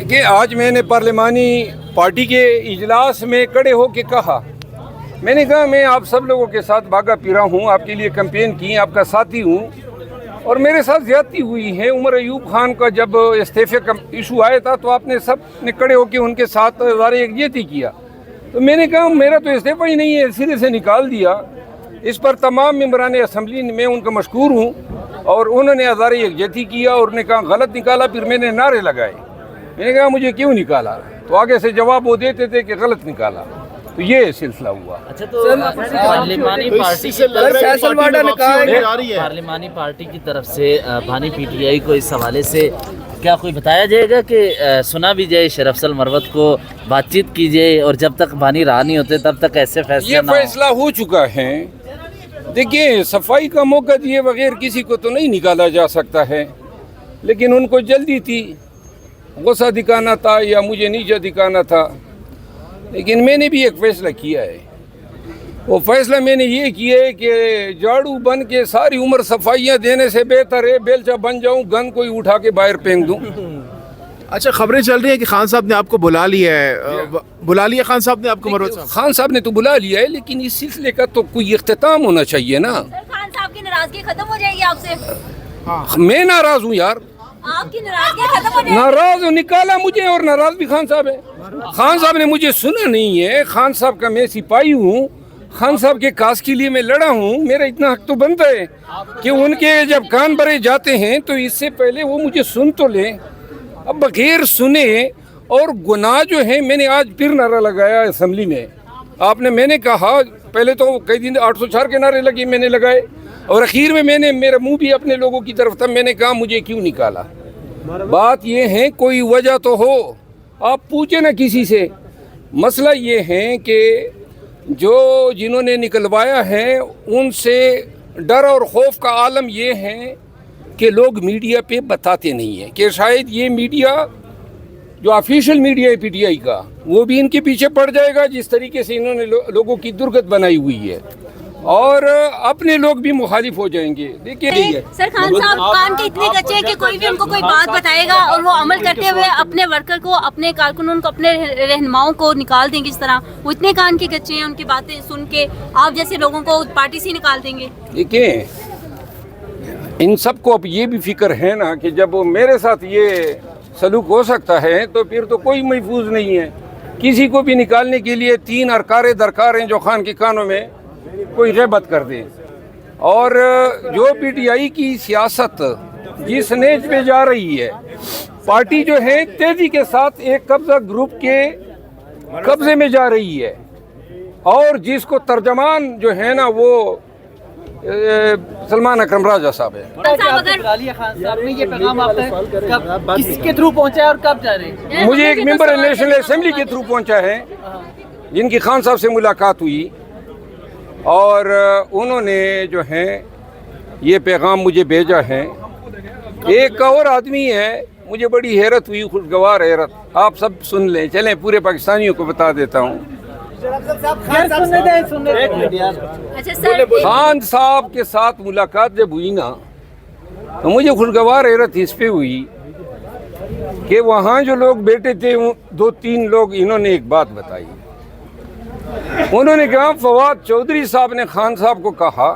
کہ آج میں نے پارلیمانی پارٹی کے اجلاس میں کھڑے ہو کے کہا، میں نے کہا میں آپ سب لوگوں کے ساتھ بھاگا پھرا ہوں، آپ کے لیے کیمپین کی، آپ کا ساتھی ہوں، اور میرے ساتھ زیادتی ہوئی ہے۔ عمر ایوب خان کا جب استعفے کا ایشو آیا تھا تو آپ نے سب نے کھڑے ہو کے ان کے ساتھ اظہار یکجہتی کیا، تو میں نے کہا میرا تو استعفیٰ ہی نہیں ہے، سرے سے نکال دیا۔ اس پر تمام ممبران اسمبلی میں ان کا مشکور ہوں، اور انہوں نے اظہار یکجہتی کیا اور نے کہا غلط نکالا۔ پھر میں نے نعرے لگائے، میں نے کہا مجھے کیوں نکالا، تو آگے سے جواب وہ دیتے تھے کہ غلط نکالا، تو یہ سلسلہ ہوا۔ اچھا، تو پارلیمانی پارٹی کی طرف سے بھانی پی ٹی آئی کو اس حوالے سے کیا کوئی بتایا جائے گا کہ سنا بھی جائے، شریف افضل مروت کو بات چیت کی جائے، اور جب تک بھانی راہ نہیں ہوتے تب تک ایسے فیصلے یہ نہ ہوں؟ فیصلہ ہو چکا ہے۔ دیکھیں، صفائی کا موقع دیے بغیر کسی کو تو نہیں نکالا جا سکتا ہے، لیکن ان کو جلدی تھی، غصہ دکھانا تھا یا مجھے نیچا دکھانا تھا، لیکن میں نے بھی ایک فیصلہ کیا ہے۔ وہ فیصلہ میں نے یہ کیا ہے کہ جھاڑو بن کے ساری عمر صفائیاں دینے سے بہتر ہے بیلچہ بن جاؤں، گن کوئی اٹھا کے باہر پھینک دوں۔ اچھا، خبریں چل رہی ہیں کہ خان صاحب نے آپ کو بلا لیا ہے خان صاحب نے آپ کو مروت صاحب؟ خان صاحب نے تو بلا لیا ہے، لیکن اس سلسلے کا تو کوئی اختتام ہونا چاہیے نا۔ خان صاحب کی ناراضگی ختم ہو جائے گی آپ سے؟ میں ناراض ہوں یار، آپ کی ناراضگی ختم ہو جائے گی؟ ناراض ہوں، نکالا مجھے، اور ناراض بھی خان صاحب ہے۔ خان صاحب نے مجھے سنا نہیں ہے، خان صاحب کا میں سپاہی ہوں، خان صاحب کے کاس کے لیے میں لڑا ہوں، میرا اتنا حق تو بنتا ہے کہ ان کے جب کان بھرے جاتے ہیں تو اس سے پہلے وہ مجھے سن تو لیں۔ اب بغیر سنے اور گناہ جو ہے، میں نے آج پھر نعرہ لگایا اسمبلی میں، آپ نے، میں نے کہا پہلے تو کئی دن 804 کے نعرے لگے میں نے لگائے، اور اخیر میں نے میرا منہ بھی اپنے لوگوں کی طرف تھا، میں نے کہا مجھے کیوں نکالا۔ بات یہ ہے کوئی وجہ تو ہو، آپ پوچھیں نا کسی سے۔ مسئلہ یہ ہے کہ جنہوں نے نکلوایا ہے ان سے ڈر اور خوف کا عالم یہ ہے کہ لوگ میڈیا پہ بتاتے نہیں ہیں، کہ شاید یہ میڈیا جو آفیشیل میڈیا ہے پی ٹی آئی کا، وہ بھی ان کے پیچھے پڑ جائے گا، جس طریقے سے انہوں نے لوگوں کی درگت بنائی ہوئی ہے، اور اپنے لوگ بھی مخالف ہو جائیں گے۔ دیکھیے سر، خان صاحب کان کے اتنے کچے ہیں کہ کوئی بھی ان کو کوئی بات بتائے گا اور وہ عمل کرتے ہوئے اپنے ورکر کو، اپنے کارکنوں کو، اپنے رہنماؤں کو نکال دیں گے، اس طرح وہ اتنے کان کے کچے ہیں، ان کی باتیں سن کے آپ جیسے لوگوں کو پارٹی سے نکال دیں گے۔ دیکھیں، ان سب کو اب یہ بھی فکر ہے نا کہ جب میرے ساتھ یہ سلوک ہو سکتا ہے تو پھر تو کوئی محفوظ نہیں ہے۔ کسی کو بھی نکالنے کے لیے 3 ارکارے درکار ہیں جو خان کے کانوں میں کوئی غیبت کر دے، اور جو پی ٹی آئی کی سیاست جس نیچ پہ جا رہی ہے، پارٹی جو ہے تیزی کے ساتھ ایک قبضہ گروپ کے قبضے میں جا رہی ہے، اور جس کو ترجمان جو ہے نا وہ سلمان اکرم راجہ صاحب ہے۔ یہ پیغام آپ تک کس کے تھرو پہنچا ہے اور کب جا رہے ہیں؟ مجھے ایک ممبر نیشنل اسمبلی کے تھرو پہنچا ہے، جن کی خان صاحب سے ملاقات ہوئی، اور انہوں نے جو ہے یہ پیغام مجھے بھیجا ہے۔ ایک اور آدمی ہے، مجھے بڑی حیرت ہوئی، خوشگوار حیرت، آپ سب سن لیں، چلیں پورے پاکستانیوں کو بتا دیتا ہوں۔ خان صاحب کے ساتھ ملاقات جب ہوئی نا تو مجھے خوشگوار حیرت اس پہ ہوئی کہ وہاں جو لوگ بیٹھے تھے، 2-3 لوگ، انہوں نے ایک بات بتائی۔ انہوں نے کہا فواد چودھری صاحب نے خان صاحب کو کہا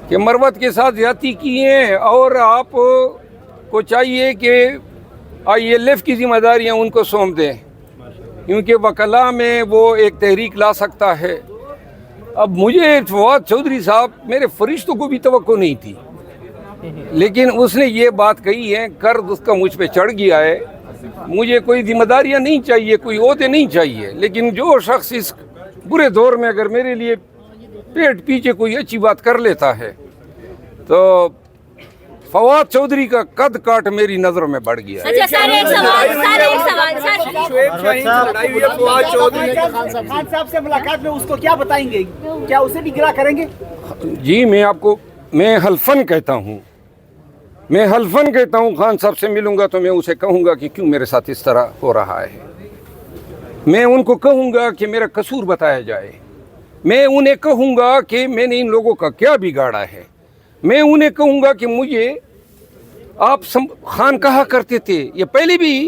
کہ مروت کے ساتھ زیادتی کی ہیں، اور آپ کو چاہیے کہ ILF کی ذمہ داریاں ان کو سونپ دیں، کیونکہ وکلا میں وہ ایک تحریک لا سکتا ہے۔ اب مجھے فواد چودھری صاحب، میرے فرشتوں کو بھی توقع نہیں تھی، لیکن اس نے یہ بات کہی ہے، قرض اس کا مجھ پہ چڑھ گیا ہے، مجھے کوئی ذمہ داریاں نہیں چاہیے، کوئی عہدے نہیں چاہیے، لیکن جو شخص اس برے دور میں اگر میرے لیے پیٹ پیچھے کوئی اچھی بات کر لیتا ہے تو فواد چودھری کا قد کاٹ میری نظروں میں بڑھ گیا ہے۔ اچھا سر، ایک سوال خان صاحب سے ملاقات میں اس کو کیا بتائیں گے؟ کیا اسے بھی گرا کریں گے؟ جی، میں حلفاً کہتا ہوں خان صاحب سے ملوں گا تو میں اسے کہوں گا کہ کیوں میرے ساتھ اس طرح ہو رہا ہے، میں ان کو کہوں گا کہ میرا قصور بتایا جائے، میں انہیں کہوں گا کہ میں نے ان لوگوں کا کیا بگاڑا ہے، میں انہیں کہوں گا کہ مجھے آپ خان کہا کرتے تھے، یہ پہلے بھی